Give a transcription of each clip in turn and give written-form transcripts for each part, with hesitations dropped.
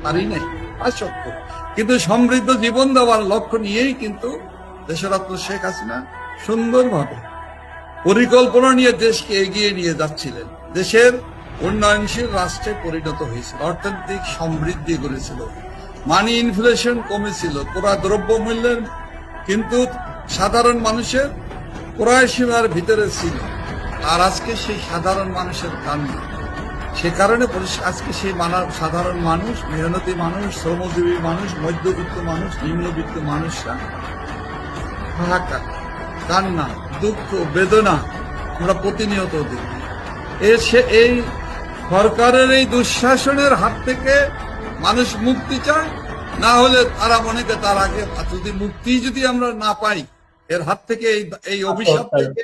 পারি নাই, সত্য। কিন্তু সমৃদ্ধ জীবন দেওয়ার লক্ষ্য নিয়েই কিন্তু দেশরত্ন শেখ হাসিনা সুন্দরভাবে পরিকল্পনা নিয়ে দেশকে এগিয়ে নিয়ে যাচ্ছিলেন, দেশের উন্নয়নশীল রাষ্ট্রে পরিণত হয়েছিল, অর্থনৈতিক সমৃদ্ধি করেছিল, মানি ইনফ্লেশন কমেছিল, পুরা দ্রব্যমূল্যের কিন্তু সাধারণ মানুষের ক্রয় সীমার ভিতরে ছিল। আর আজকে সেই সাধারণ মানুষের কান্না, সে কারণে আজকে সেই সাধারণ মানুষ, মেহনতি মানুষ, শ্রমজীবী মানুষ, মধ্যবিত্ত মানুষ, নিম্নবিত্ত মানুষরা হাহাকার, কান্না, দুঃখ, বেদনা আমরা প্রতিনিয়ত দেখি। এই সরকারের এই দুঃশাসনের হাত থেকে মানুষ মুক্তি চায়, না হলে তারা মনে করে তার আগে যদি মুক্তি যদি আমরা না পাই এর হাত থেকে, এই অভিশাপ থেকে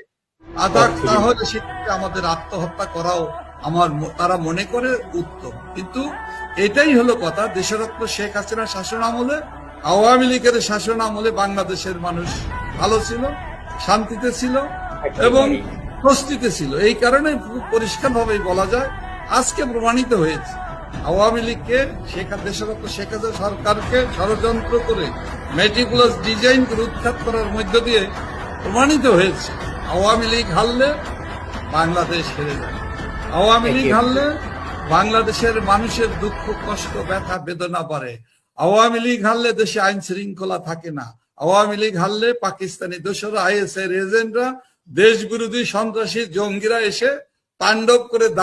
তাহলে সেক্ষেত্রে আমাদের আত্মহত্যা করাও তারা মনে করে উত্তম। কিন্তু এটাই হলো কথা। দেশরত্ন শেখ হাসিনার শাসন আমলে, আওয়ামী লীগের শাসন আমলে বাংলাদেশের মানুষ ভালো ছিল, শান্তিতে ছিল এবং স্বস্তিতে ছিল। এই কারণে পরিষ্কার ভাবেই বলা যায়, আজকে প্রমাণিত হয়েছে আওয়ামী লীগকে, দেশরত্ন শেখ হাসিনা সরকারকে ষড়যন্ত্র করে মেটিকুলাস ডিজাইন করে উৎখাত করার মধ্য দিয়ে প্রমাণিত হয়েছে আওয়ামী লীগ হারলে বাংলাদেশ হেরে যায়। আওয়ামী লীগ হারলে বাংলাদেশের মানুষের দুঃখ, কষ্ট, ব্যথা, বেদনা বাড়ে। আওয়ামী লীগ হারলে দেশে আইন শৃঙ্খলা থাকে না। আওয়ামী লীগ হারলে পাকিস্তানি দোসরা, আইএস এর এজেন্টরা, দেশ বিরোধী সন্ত্রাসী জঙ্গিরা এসে তাণ্ডব করে